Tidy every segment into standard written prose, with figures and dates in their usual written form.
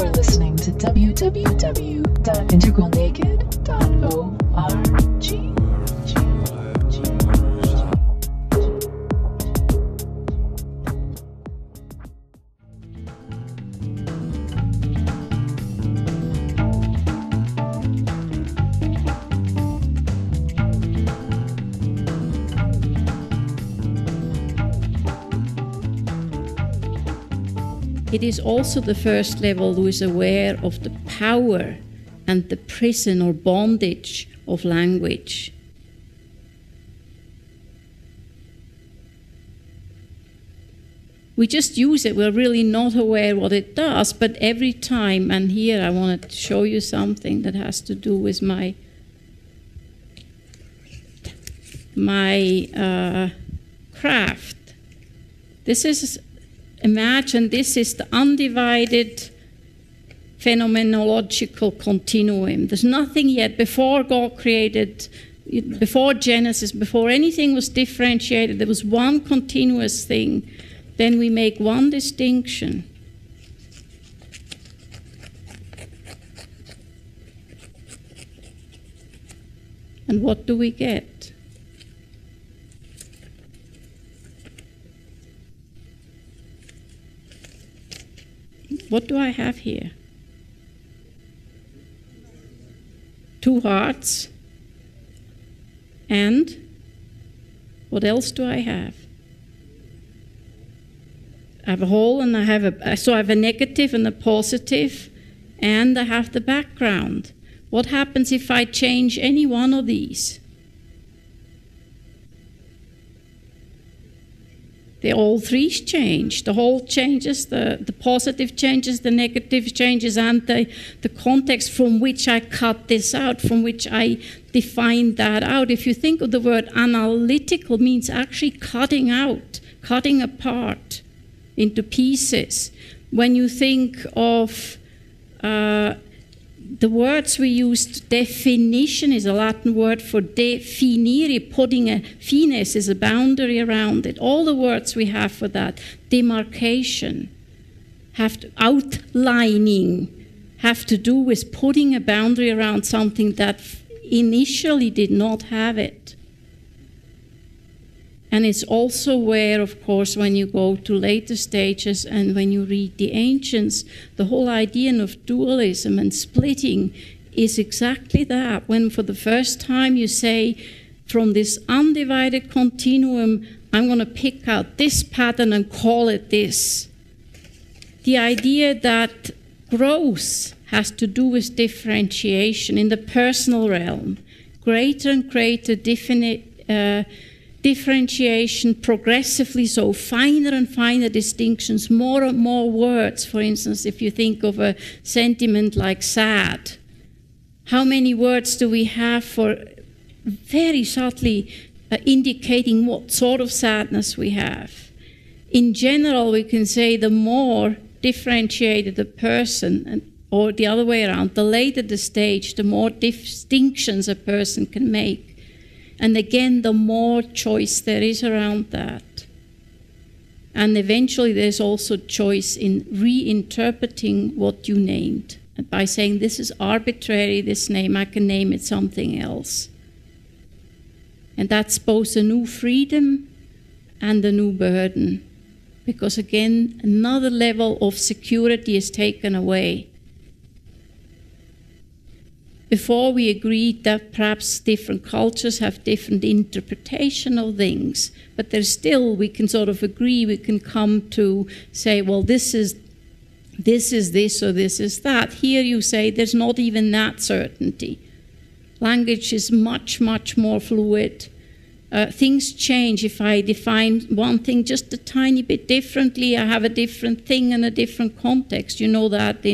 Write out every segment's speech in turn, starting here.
You're listening to www.integralnaked.org. It is also the first level who is aware of the power and the prison or bondage of language. We just use it, we're really not aware what it does, but every time, and here I wanted to show you something that has to do with my craft. This is, imagine this is the undivided phenomenological continuum. There's nothing yet. Before God created, before Genesis, before anything was differentiated, there was one continuous thing. Then we make one distinction. And what do we get? What do I have here? Two hearts. And what else do I have? I have a whole, and I have a negative and a positive, and I have the background. What happens if I change any one of these? They all three change. The whole changes, the positive changes, the negative changes, and the context from which I cut this out, from which I define that out. If you think of the word analytical, means actually cutting out, cutting apart into pieces. When you think of the words we used, definition is a Latin word for definire, putting a fines is a boundary around it. All the words we have for that, demarcation, outlining, have to do with putting a boundary around something that initially did not have it. And it's also where, of course, when you go to later stages and when you read the ancients, the whole idea of dualism and splitting is exactly that. When for the first time you say, from this undivided continuum, I'm going to pick out this pattern and call it this. The idea that growth has to do with differentiation in the personal realm, greater and greater differentiation progressively, so finer and finer distinctions, more and more words. For instance, if you think of a sentiment like sad, how many words do we have for very subtly indicating what sort of sadness we have? In general, we can say the more differentiated a person, or the other way around, the later the stage, the more distinctions a person can make. And again, the more choice there is around that. And eventually there's also choice in reinterpreting what you named. And by saying this is arbitrary, this name, I can name it something else. And that's both a new freedom and a new burden. Because again, another level of security is taken away. Before we agreed that perhaps different cultures have different interpretation of things, but there's still, we can sort of agree, we can come to say, well, this is this or this is that. Here you say there's not even that certainty. Language is much, much more fluid. Things change. If I define one thing just a tiny bit differently, I have a different thing and a different context. You know that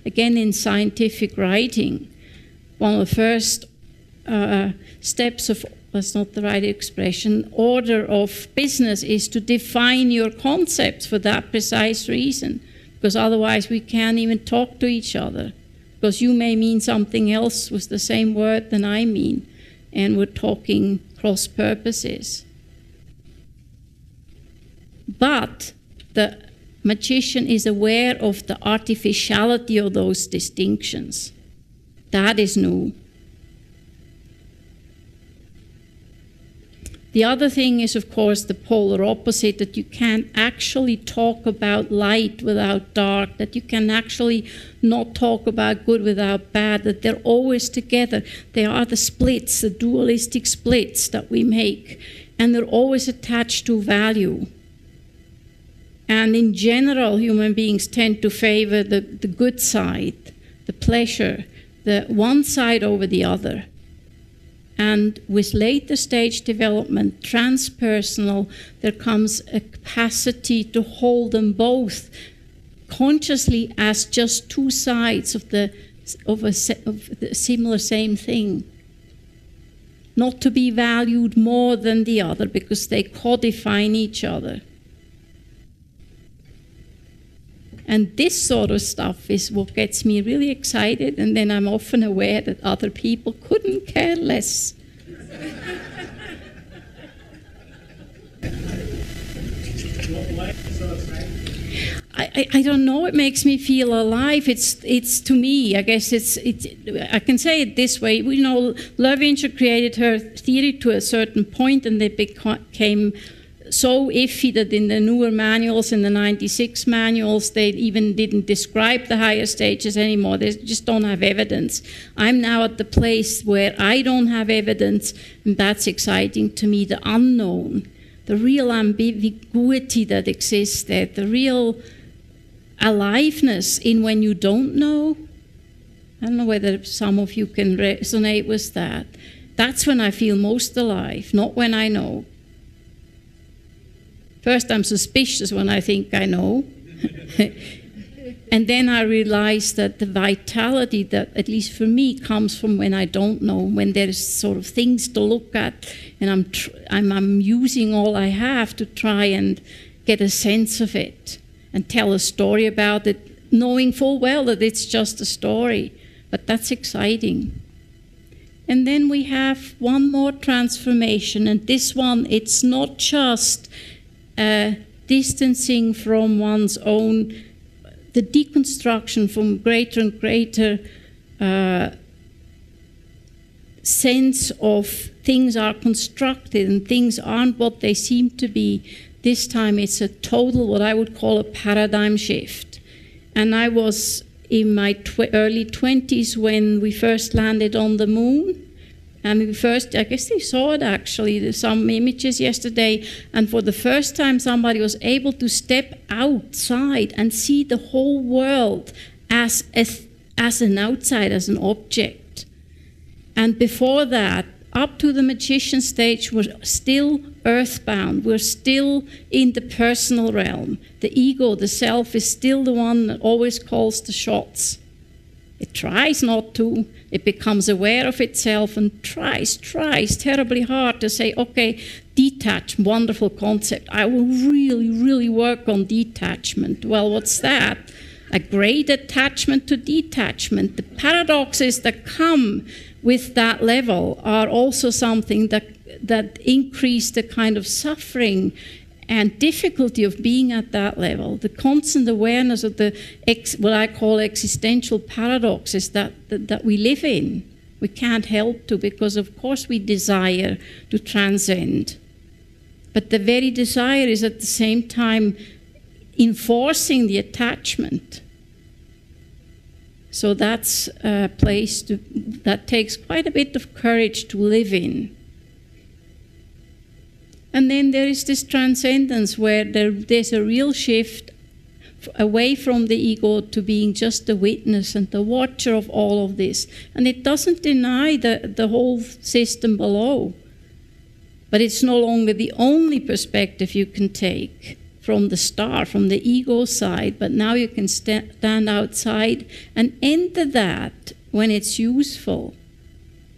again in scientific writing. One of the first steps of, that's not the right expression, order of business is to define your concepts for that precise reason, because otherwise we can't even talk to each other, because you may mean something else with the same word than I mean, and we're talking cross purposes. But the magician is aware of the artificiality of those distinctions. That is new. The other thing is, of course, the polar opposite, that you can't actually talk about light without dark, that you can actually not talk about good without bad, that they're always together. They are the splits, the dualistic splits that we make, and they're always attached to value. And in general, human beings tend to favor the good side, the pleasure, the one side over the other. And with later stage development, transpersonal, there comes a capacity to hold them both consciously as just two sides of the similar same thing. Not to be valued more than the other because they codify in each other. And this sort of stuff is what gets me really excited, and then I'm often aware that other people couldn't care less. I don't know, it makes me feel alive. It's to me, I guess I can say it this way. You know, Loewinger created her theory to a certain point, and they became so iffy that in the newer manuals, in the 96 manuals, they even didn't describe the higher stages anymore. They just don't have evidence. I'm now at the place where I don't have evidence, and that's exciting to me, the unknown, the real ambiguity that exists there, the real aliveness in when you don't know. I don't know whether some of you can resonate with that. That's when I feel most alive, not when I know. First, I'm suspicious when I think I know. And then I realize that the vitality that, at least for me, comes from when I don't know, when there's sort of things to look at, and I'm using all I have to try and get a sense of it and tell a story about it, knowing full well that it's just a story. But that's exciting. And then we have one more transformation, and this one, it's not just distancing from one's own, the deconstruction from greater and greater sense of things are constructed and things aren't what they seem to be. This time it's a total, what I would call a paradigm shift. And I was in my early 20s when we first landed on the moon. And I guess they saw it actually, there's some images yesterday, and for the first time somebody was able to step outside and see the whole world as an outside, as an object. And before that, up to the magician stage, we're still earthbound, we're still in the personal realm. The ego, the self, is still the one that always calls the shots. It tries not to. It becomes aware of itself and tries terribly hard to say, okay, detach, wonderful concept. I will really, really work on detachment. Well, what's that? A great attachment to detachment. The paradoxes that come with that level are also something that increase the kind of suffering and difficulty of being at that level, the constant awareness of the what I call existential paradoxes that we live in. We can't help to, because of course we desire to transcend. But the very desire is at the same time enforcing the attachment. So that's a place that takes quite a bit of courage to live in. And then there is this transcendence where there's a real shift away from the ego to being just the witness and the watcher of all of this. And it doesn't deny the whole system below. But it's no longer the only perspective you can take from the star, from the ego side. But now you can stand outside and enter that when it's useful.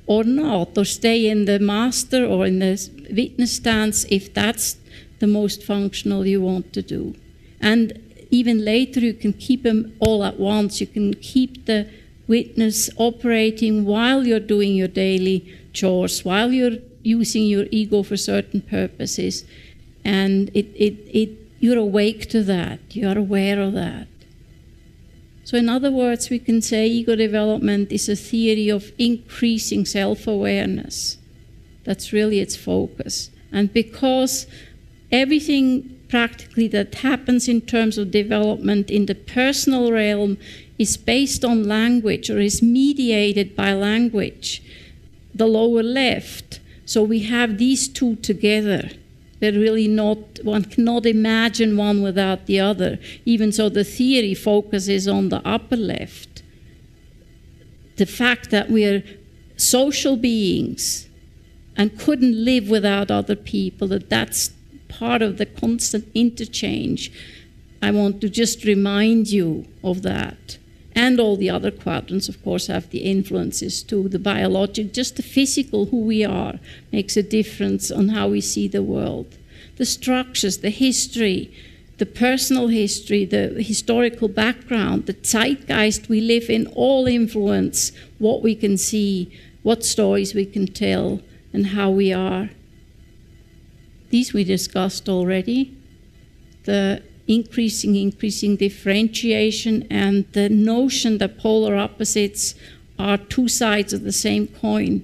Or not, or stay in the master or in the witness stance if that's the most functional you want to do. And even later you can keep them all at once. You can keep the witness operating while you're doing your daily chores, while you're using your ego for certain purposes. And it you're awake to that, you're aware of that. So in other words, we can say ego development is a theory of increasing self-awareness. That's really its focus. And because everything practically that happens in terms of development in the personal realm is based on language or is mediated by language, the lower left. So we have these two together. They're really not, one cannot imagine one without the other. Even so, the theory focuses on the upper left. The fact that we are social beings and couldn't live without other people, that's part of the constant interchange. I want to just remind you of that. And all the other quadrants, of course, have the influences too. The biologic, just the physical, who we are, makes a difference on how we see the world. The structures, the history, the personal history, the historical background, the zeitgeist we live in, all influence what we can see, what stories we can tell, and how we are. These we discussed already. The increasing differentiation and the notion that polar opposites are two sides of the same coin.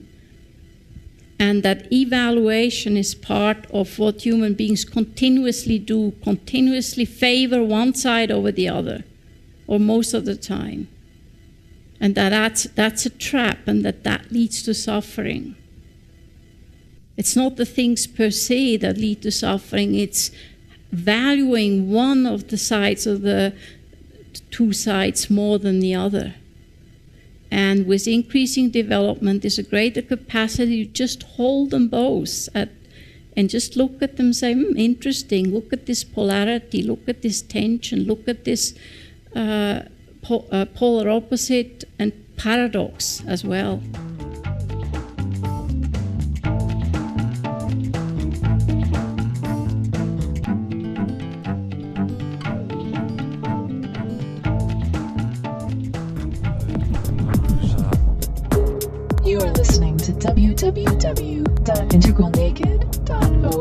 And that evaluation is part of what human beings continuously do, continuously favor one side over the other, or most of the time. And that's a trap, and that leads to suffering. It's not the things per se that lead to suffering, it's valuing one of the sides of the two sides more than the other. And with increasing development, there's a greater capacity to just hold them both and just look at them and say, interesting, look at this polarity, look at this tension, look at this polar opposite and paradox as well. You are listening to www.integralnaked.org.